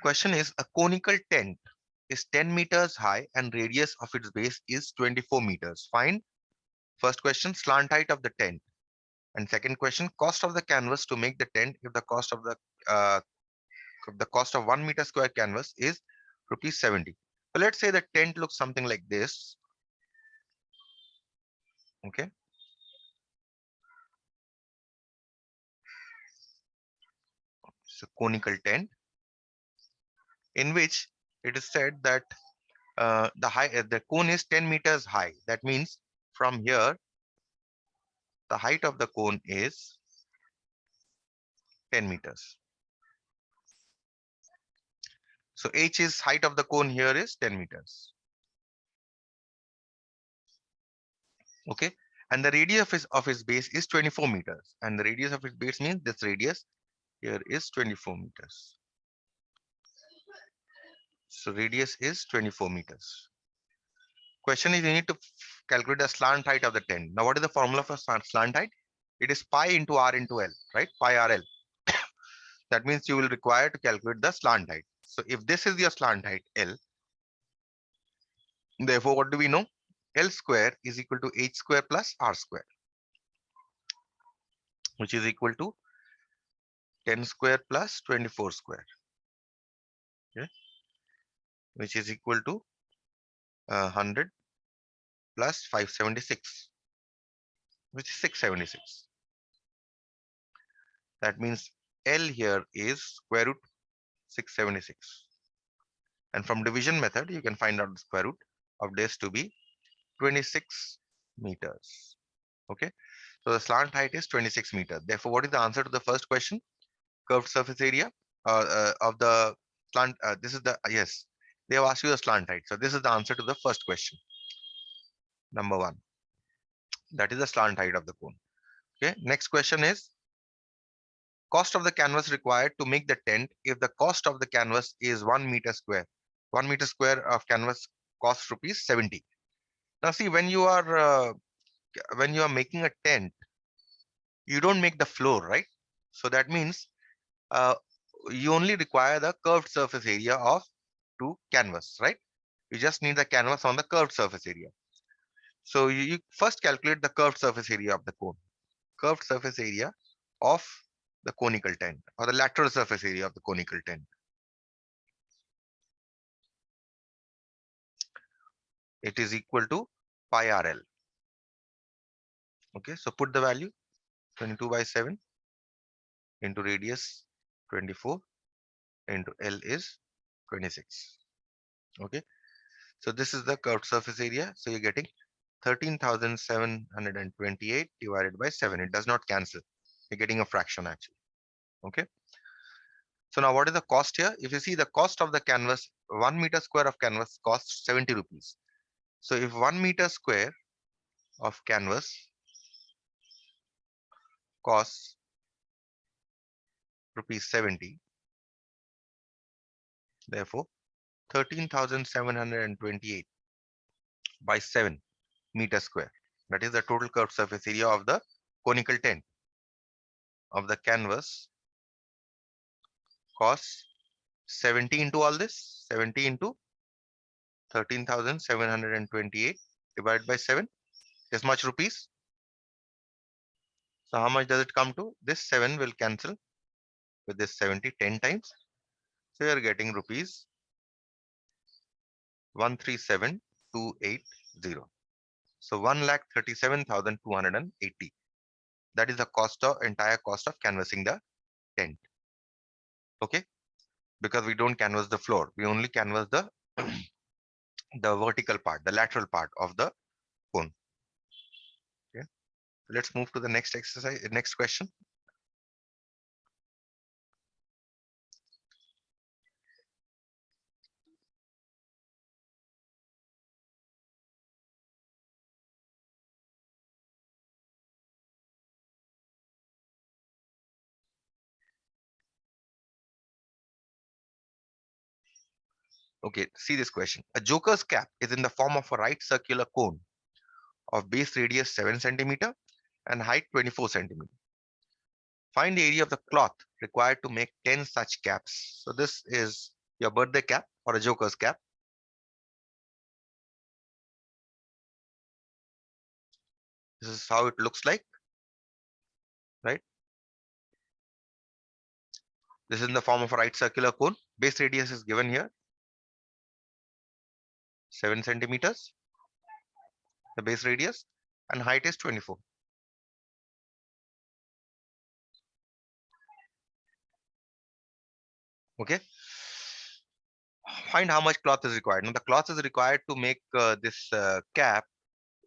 Question is, a conical tent is 10 meters high and radius of its base is 24 meters. Find, first question, slant height of the tent. And second question, cost of the canvas to make the tent if uh, the cost of 1 meter square canvas is rupees 70. So let's say the tent looks something like this. Okay. It's a conical tent in which it is said that the cone is 10 meters high. That means from here, the height of the cone is 10 meters. So h is height of the cone here is 10 meters. Okay. And the radius of his base is 24 meters. And the radius of his base means this radius here is 24 meters. So radius is 24 meters. Question is, you need to calculate the slant height of the tent. Now, what is the formula for slant height? It is pi into r into L, right? Pi RL. That means you will require to calculate the slant height. So if this is your slant height, L, therefore, what do we know? L square is equal to h square plus r square, which is equal to 10 square plus 24 square, okay? Which is equal to 100 plus 576, which is 676. That means L here is square root 676. And from division method, you can find out the square root of this to be 26 meters. Okay. So the slant height is 26 meters. Therefore, what is the answer to the first question? Curved surface area of the slant. This is the, yes, they have asked you the slant height. So this is the answer to the first question. Number one. That is the slant height of the cone. Okay. Next question is, cost of the canvas required to make the tent if the cost of the canvas is 1 meter square. 1 meter square of canvas costs rupees 70. Now see, when you are making a tent, you don't make the floor, right? So that means uh, you only require the curved surface area of two canvas, right? You just need the canvas on the curved surface area. So you first calculate the curved surface area of the cone. Curved surface area of the conical tent, or the lateral surface area of the conical tent. It is equal to pi RL. Okay, so put the value 22 by 7 into radius 24 into L is 26. Okay, so this is the curved surface area. So you're getting 13,728 divided by 7. It does not cancel. You're getting a fraction actually. Okay. So now what is the cost here? If you see the cost of the canvas, 1 meter square of canvas costs 70 rupees. So if 1 meter square of canvas costs rupees 70, therefore 13,728 by 7 meter square. That is the total curved surface area of the conical tent of the canvas costs 70 into all this, 70 into 13,728 divided by 7 is much rupees. So how much does it come to? This 7 will cancel with this 70 10 times. So you are getting rupees 137,280. So 1,37,280. That is the entire cost of canvassing the tent. Okay, because we don't canvas the floor, we only canvas the the vertical part, the lateral part of the cone. Okay, let's move to the next exercise, next question. Okay, see this question. A joker's cap is in the form of a right circular cone of base radius 7 centimeter and height 24 centimeter. Find the area of the cloth required to make 10 such caps. So this is your birthday cap or a joker's cap. This is how it looks like, right? This is in the form of a right circular cone. Base radius is given here, 7 centimeters, the base radius, and height is 24. Okay. Find how much cloth is required. Now the cloth is required to make this cap.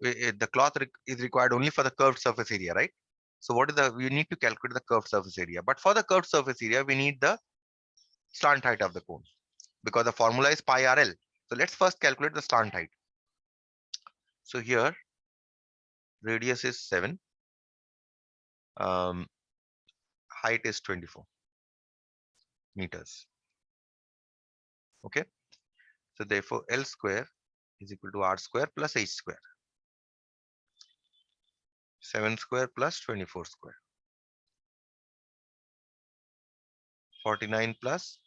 The cloth is required only for the curved surface area, right? So what is we need to calculate the curved surface area. But for the curved surface area, we need the slant height of the cone because the formula is pi RL. So let's first calculate the slant height. So here radius is 7, um, height is 24 meters. Okay. So therefore L square is equal to R square plus H square. 7 square plus 24 square. 49 plus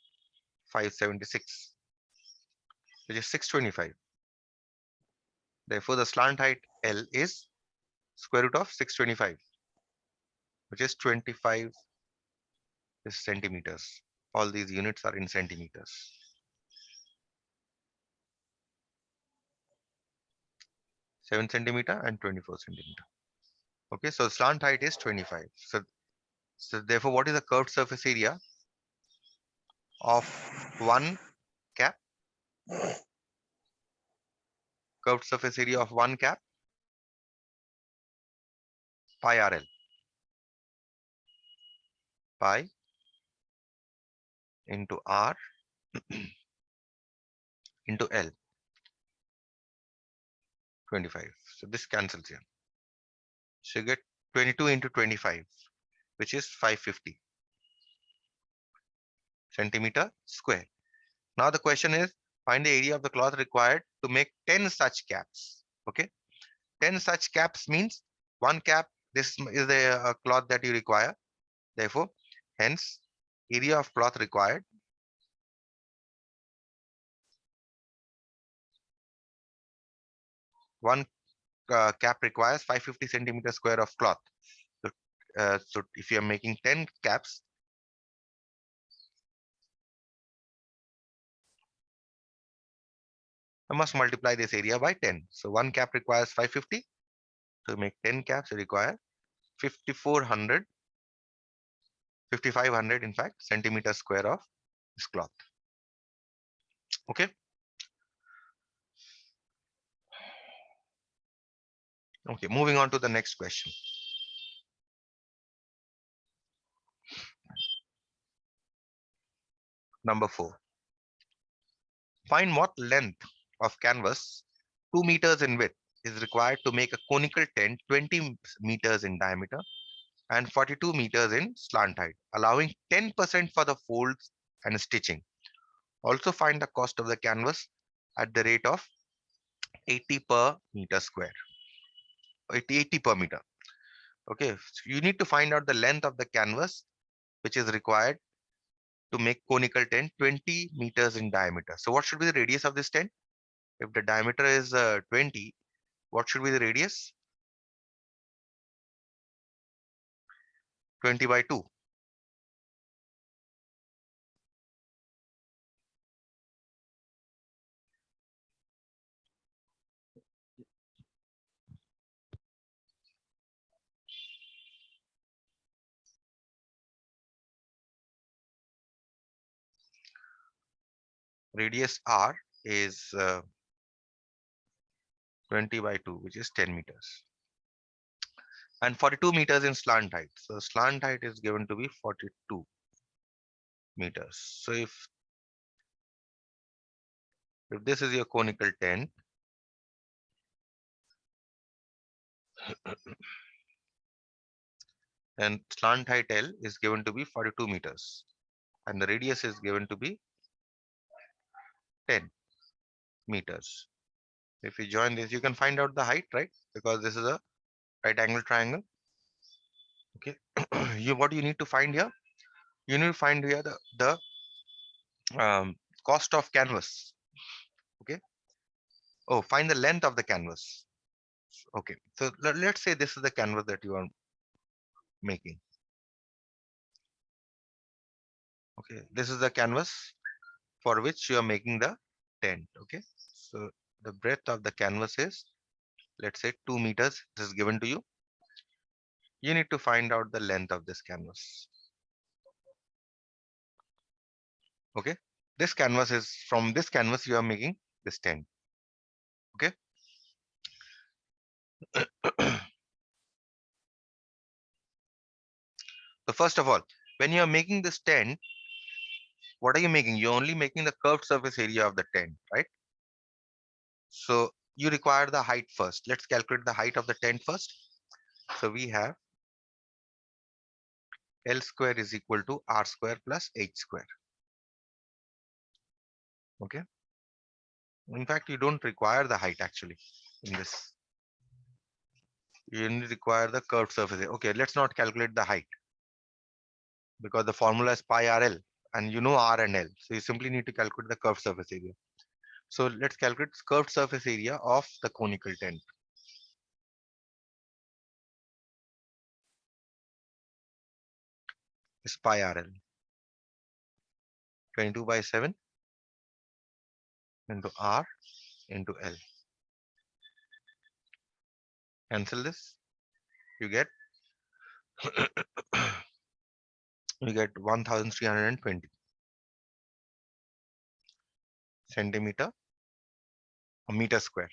576, which is 625. Therefore, the slant height L is square root of 625, which is 25 centimeters. All these units are in centimeters. 7 centimeter and 24 centimeter. Okay, so slant height is 25. So therefore, what is the curved surface area of one cap? Curved surface area of one cap, pi RL. Pi into R into L, 25. So this cancels here. So you get 22 into 25, which is 550 centimeter square. Now the question is, find the area of the cloth required to make 10 such caps. Okay, 10 such caps means one cap. This is the cloth that you require. Therefore, hence area of cloth required one cap requires 550 centimeter square of cloth. So if you are making 10 caps, I must multiply this area by 10. So one cap requires 550. To make 10 caps, you require 5400, 5500 in fact, centimeter square of this cloth. Okay. Okay, moving on to the next question. Number 4. Find what length of canvas 2 meters in width is required to make a conical tent 20 meters in diameter and 42 meters in slant height, allowing 10% for the folds and stitching. Also find the cost of the canvas at the rate of 80 per meter square. 80 per meter. Okay, so you need to find out the length of the canvas which is required to make conical tent 20 meters in diameter. So what should be the radius of this tent? If the diameter is 20, what should be the radius? 20 by 2. Radius R is 20 by 2, which is 10 meters. And 42 meters in slant height. So slant height is given to be 42 meters. So if this is your conical tent, and slant height L is given to be 42 meters, and the radius is given to be 10 meters. If you join this, you can find out the height, right? Because this is a right angle triangle. Okay. What do you need to find here? You need to find here the cost of canvas. Okay. Oh, find the length of the canvas. Okay. So let's say this is the canvas that you are making. Okay. This is the canvas for which you are making the tent. Okay. So the breadth of the canvas is, let's say, 2 meters. This is given to you. You need to find out the length of this canvas. Okay. This canvas is, from this canvas you are making this tent. Okay. So first of all, when you are making this tent, what are you making? You're only making the curved surface area of the tent, right? So you require the height first. Let's calculate the height of the tent first. So we have L square is equal to R square plus H square. Okay. In fact, you don't require the height actually in this. You only require the curved surface area. Okay, let's not calculate the height because the formula is pi RL and you know R and L. So you simply need to calculate the curved surface area. So let's calculate curved surface area of the conical tent. Is pi RL. 22 by 7 into R into L. Cancel this. You get 1320 centimeter a meter square.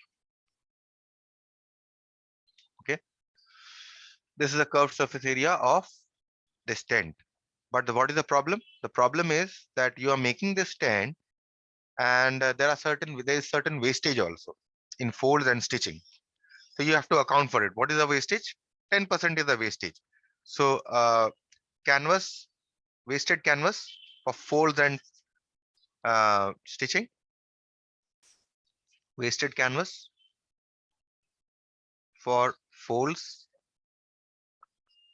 Okay. This is a curved surface area of this tent. But what is the problem? The problem is that you are making this tent and there is certain wastage also in folds and stitching. So you have to account for it. What is the wastage? 10% is the wastage. So canvas, wasted canvas for folds and stitching, wasted canvas for folds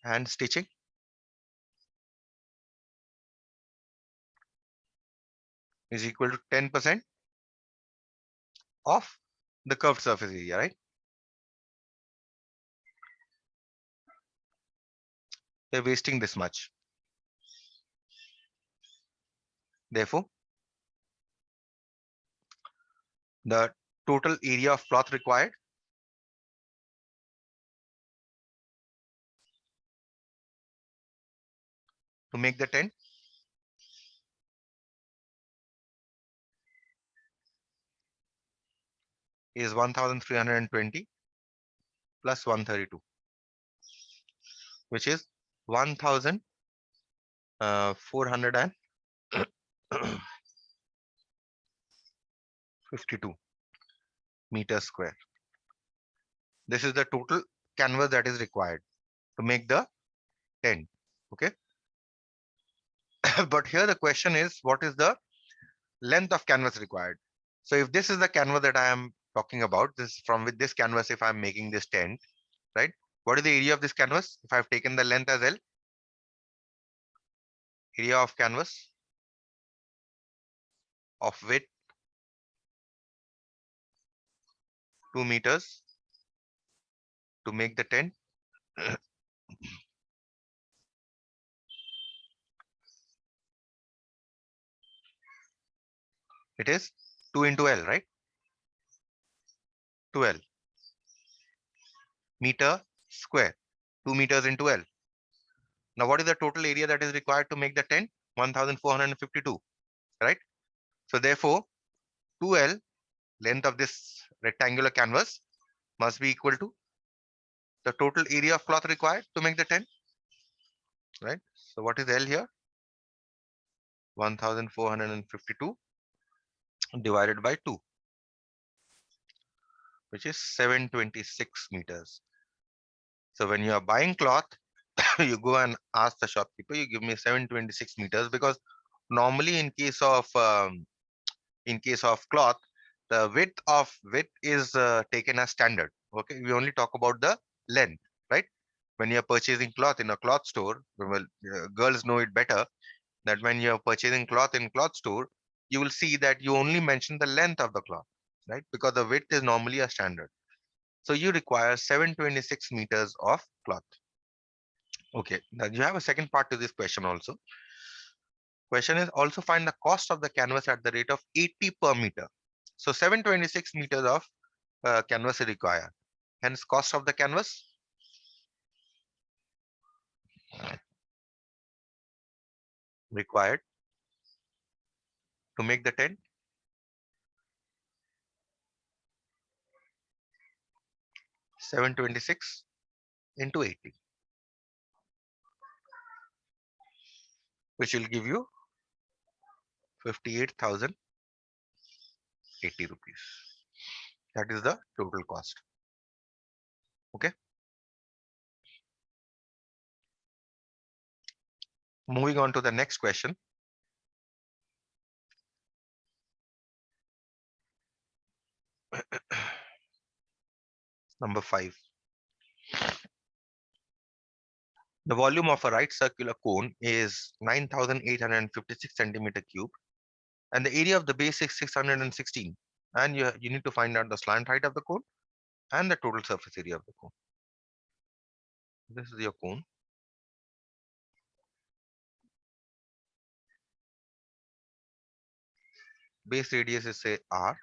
and stitching is equal to 10% of the curved surface area, right? They're wasting this much. Therefore, the total area of cloth required to make the tent is 1320 plus 132, which is 1452 meters square. This is the total canvas that is required to make the tent. Okay. But here the question is, what is the length of canvas required? So if this is the canvas that I am talking about, this from with this canvas, if I'm making this tent, right? What is the area of this canvas? If I've taken the length as L, area of canvas of width 2 meters to make the tent. It is 2 into L, right? 2L meter square, 2 meters into L. Now, what is the total area that is required to make the tent? 1452, right? So therefore, 2L, length of this rectangular canvas, must be equal to the total area of cloth required to make the tent, right? So what is L here? 1452 divided by 2, which is 726 meters. So when you are buying cloth, you go and ask the shopkeeper, you give me 726 meters, because normally in case of cloth, the width is taken as standard. Okay, we only talk about the length, right? When you're purchasing cloth in a cloth store, well, girls know it better, that when you're purchasing cloth in cloth store, you will see that you only mention the length of the cloth, right? Because the width is normally a standard. So you require 726 meters of cloth. Okay, now you have a second part to this question also. Question is also find the cost of the canvas at the rate of 80 per meter. So 726 meters of canvas is required. Hence cost of the canvas required to make the tent, 726 into 80, which will give you 58,080 rupees. That is the total cost. Okay. Moving on to the next question. Number 5. The volume of a right circular cone is 9,856 centimeter cube, and the area of the base is 616. And you need to find out the slant height of the cone and the total surface area of the cone. This is your cone. Base radius is say R.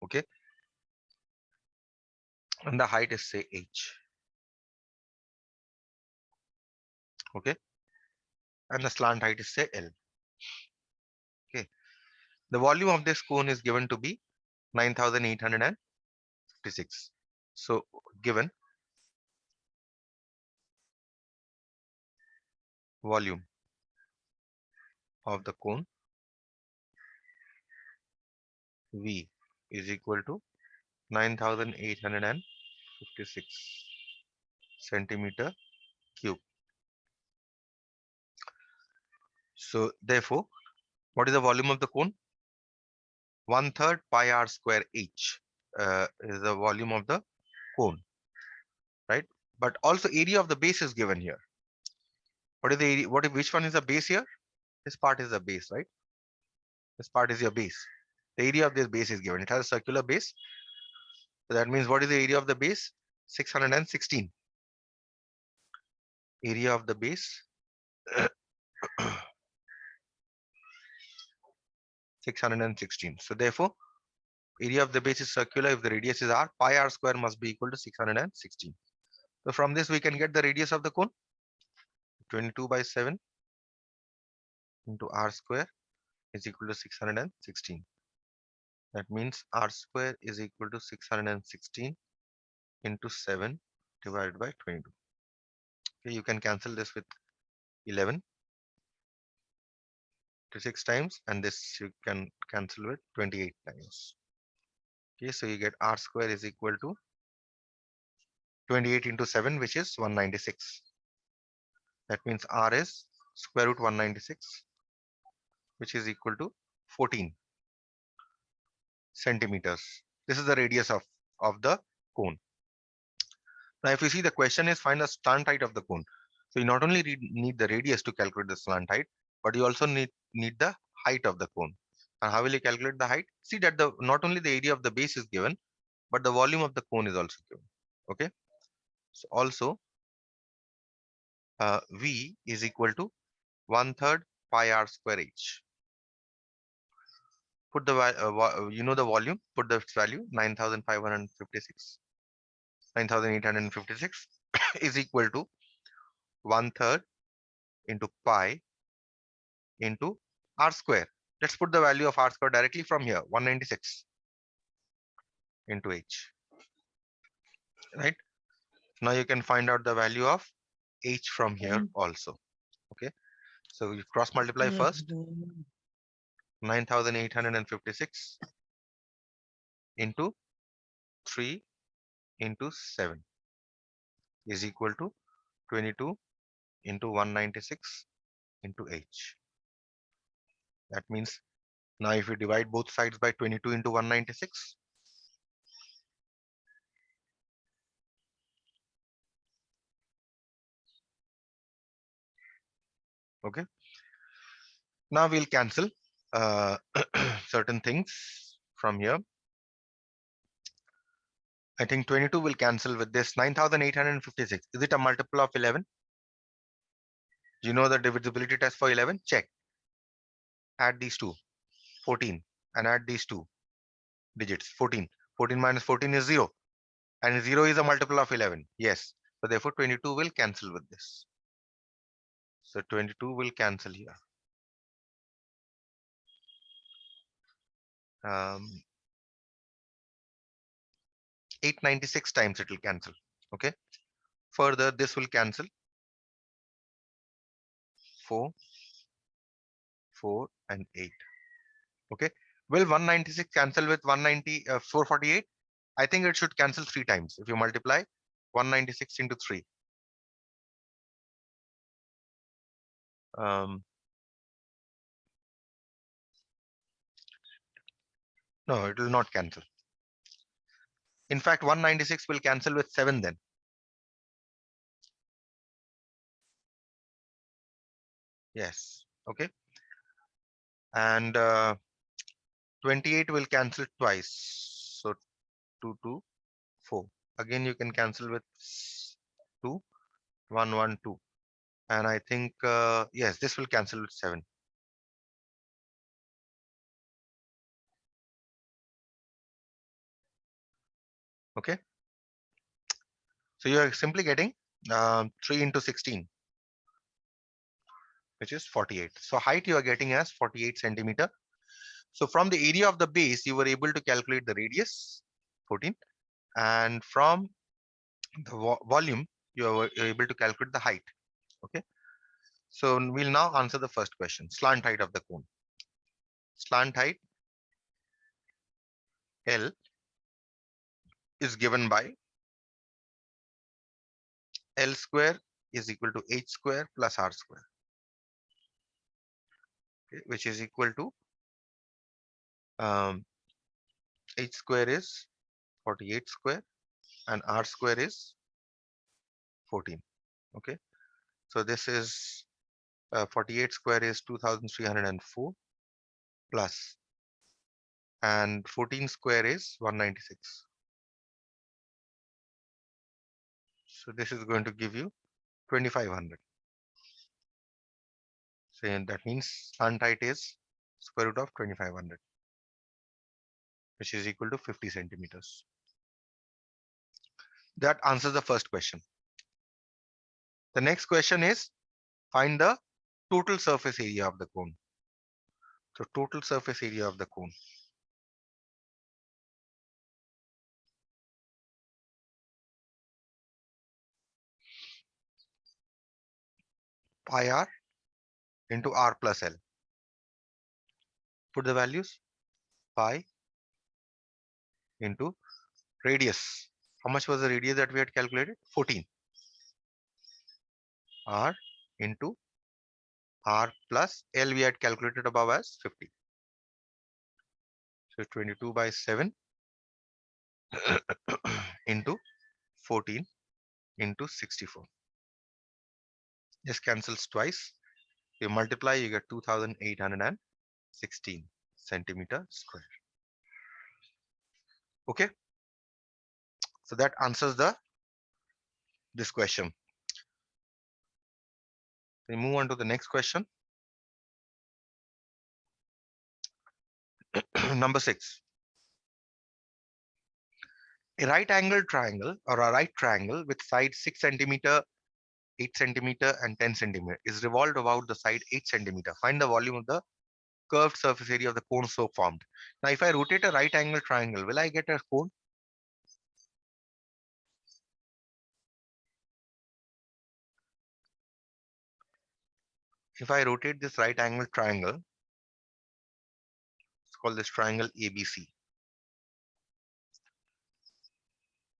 Okay. And the height is say H. Okay. And the slant height is say L. Okay. The volume of this cone is given to be 9,856. So given volume of the cone V is equal to 9,856 centimeter cube. So therefore, what is the volume of the cone? 1/3 pi r square h is the volume of the cone, right? But also area of the base is given here. What is the area? Which one is the base here? This part is the base, right? This part is your base. The area of this base is given. It has a circular base. So that means what is the area of the base? 616. Area of the base 616. So therefore, area of the base is circular. If the radius is r, pi r square must be equal to 616. So from this we can get the radius of the cone. 22 by 7 into r square is equal to 616. That means r square is equal to 616 into 7 divided by 22. Okay, you can cancel this with 11 to 6 times, and this you can cancel with 28 times. Okay, so you get r square is equal to 28 into 7, which is 196. That means r is square root 196, which is equal to 14 centimeters. This is the radius of the cone. Now, if you see, the question is find the slant height of the cone. So you not only need the radius to calculate the slant height, but you also need the height of the cone. And how will you calculate the height? See that the not only the area of the base is given, but the volume of the cone is also given. Okay. So also V is equal to 1/3 pi r square h. Put the the volume. Put the value 9,556. 9,856 is equal to 1/3 into pi into r square. Let's put the value of r square directly from here, 196 into h. Right? Now you can find out the value of h from here also. Okay. So we cross multiply first. 9,856 into 3 into 7 is equal to 22 into 196 into h. That means now if we divide both sides by 22 into 196, okay. Now we'll cancel. uh, certain things from here. I think 22 will cancel with this. 9,856. Is it a multiple of 11? You know the divisibility test for 11? Check. Add these two. 14. And add these two digits. 14. 14 minus 14 is 0. And 0 is a multiple of 11. Yes. So therefore 22 will cancel with this. So 22 will cancel here. 896 times it will cancel. Okay. Further, this will cancel. 4, 4, and 8. Okay. Will 196 cancel with 448? I think it should cancel 3 times. If you multiply 196 into 3. No, it will not cancel. In fact, 196 will cancel with 7 then. Yes. Okay. And 28 will cancel twice. So 2, 2, 4. Again, you can cancel with 2, 1, 1, 2. And I think, yes, this will cancel with 7. Okay. So you are simply getting 3 into 16, which is 48. So height you are getting as 48 centimeter. So from the area of the base, you were able to calculate the radius, 14. And from the volume, you're able to calculate the height. Okay. So we'll now answer the first question, slant height of the cone. Slant height L is given by L square is equal to H square plus R square, okay, which is equal to H square is 48 square and R square is 14. Okay. So this is 48 square is 2304 plus, and 14 square is 196. So this is going to give you 2500. So that means slant height is square root of 2500, which is equal to 50 centimeters. That answers the first question. The next question is find the total surface area of the cone. So total surface area of the cone. Pi r into r plus L. Put the values. Pi into radius. How much was the radius that we had calculated? 14. R into R plus L we had calculated above as 50. So 22 by 7 into 14 into 64. This cancels twice. You multiply, you get 2816 centimeter square. Okay. So that answers this question. We move on to the next question. Number 6. A right angled triangle or a right triangle with sides 6 centimeter, 8 centimeter and 10 centimeter is revolved about the side 8 centimeter. Find the volume of the curved surface area of the cone so formed. Now, if I rotate a right angle triangle, will I get a cone? If I rotate this right angle triangle, let's call this triangle ABC.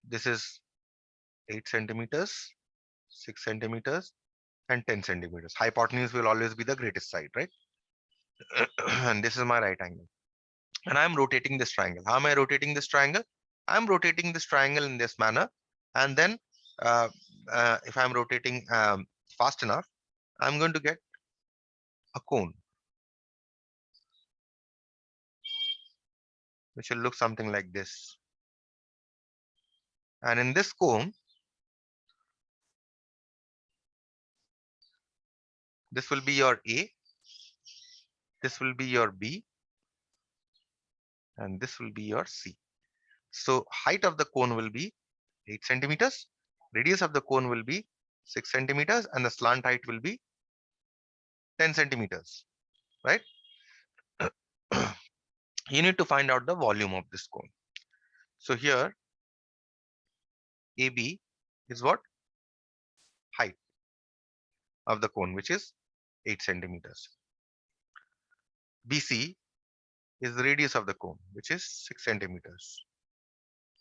This is 8 centimeters, 6 centimeters, and 10 centimeters. Hypotenuse will always be the greatest side, right? And this is my right angle. And I'm rotating this triangle. How am I rotating this triangle? I'm rotating this triangle in this manner. And then uh, if I'm rotating fast enough, I'm going to get a cone. which will look something like this. And in this cone, this will be your A, this will be your B, and this will be your C. So height of the cone will be 8 centimeters, radius of the cone will be 6 centimeters, and the slant height will be 10 centimeters, right? You need to find out the volume of this cone. So here AB is what? Height of the cone, which is 8 centimeters. BC is the radius of the cone, which is 6 centimeters.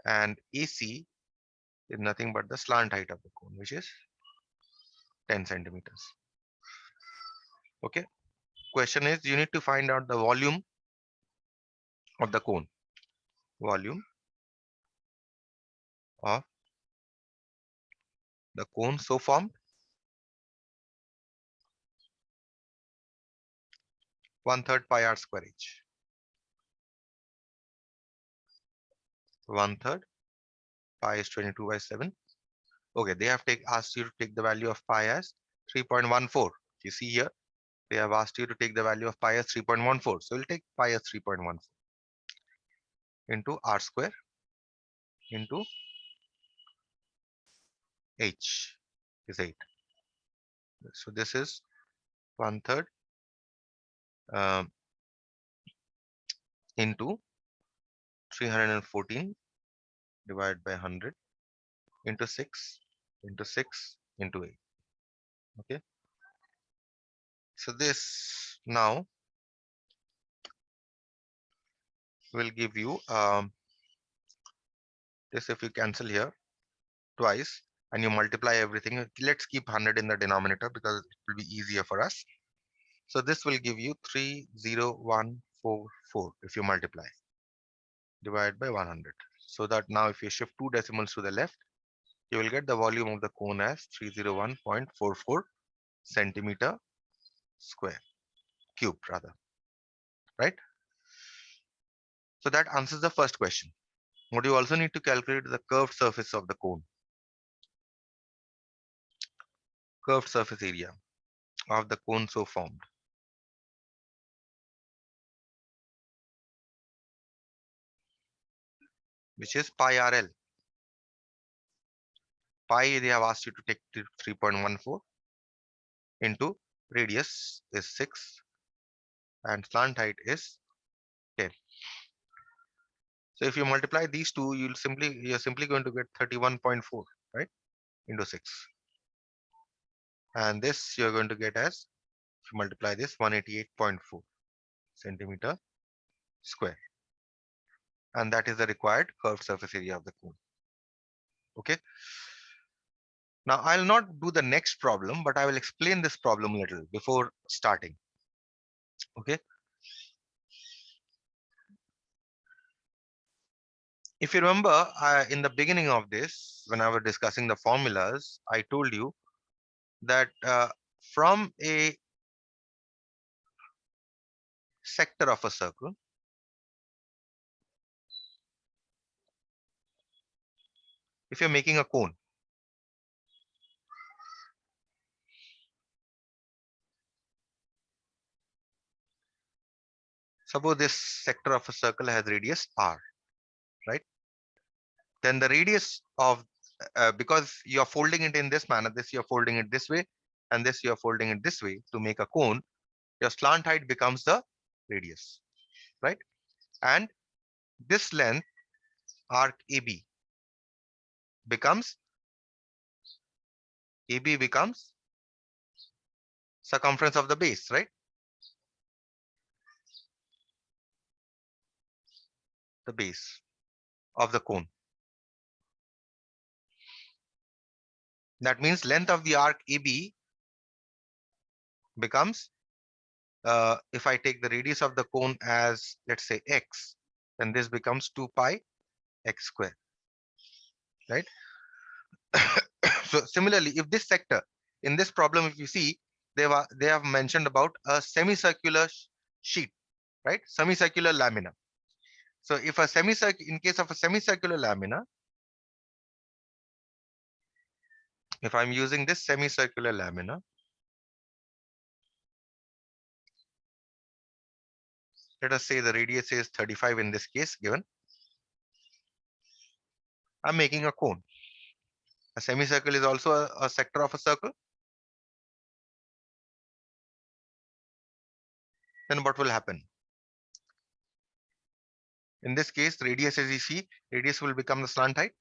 And AC is nothing but the slant height of the cone, which is 10 centimeters. Okay. Question is, you need to find out the volume of the cone. Volume of the cone so formed. 1/3 pi r square h. 1/3 pi is 22/7. Okay, they have asked you to take the value of pi as 3.14. You see here, they have asked you to take the value of pi as 3.14. So we'll take pi as 3.14 into r square into h is 8. So this is 1/3 um, into 314 divided by 100 into 6 into 6 into 8. Okay. So this now will give you this. If you cancel here twice and you multiply everything, let's keep 100 in the denominator because it will be easier for us. So this will give you 30144 if you multiply divided by 100. So that now if you shift 2 decimals to the left, you will get the volume of the cone as 301.44 centimeter square, cubed rather, right? So that answers the first question. What you also need to calculate the curved surface of the cone, curved surface area of the cone so formed, which is pi RL. Pi they have asked you to take 3.14 into radius is 6 and slant height is 10. So if you multiply these two, you're simply going to get 31.4, right, into 6. And this you're going to get as, if you multiply this, 188.4 centimeter square. And that is the required curved surface area of the cone. Okay. Now I'll not do the next problem, but I will explain this problem a little before starting. Okay. If you remember, in the beginning of this, when I was discussing the formulas, I told you that from a sector of a circle, if you're making a cone, suppose this sector of a circle has radius r, right? Then the radius of, because you're folding it in this manner, this you're folding it this way, and this you're folding it this way to make a cone, your slant height becomes the radius, right? And this length, arc becomes AB becomes circumference of the base, right? The base of the cone. That means length of the arc AB becomes, if I take the radius of the cone as, let's say, x, then this becomes 2 pi x square, right? So similarly, if this sector in this problem, if you see, they have mentioned about a semicircular sheet, right? Semicircular lamina. So if a semicircular, in case of a semicircular lamina, if I'm using this semicircular lamina, let us say the radius is 35 in this case given. I'm making a cone. A semicircle is also a sector of a circle. Then what will happen? In this case, radius, as you see, radius will become the slant height.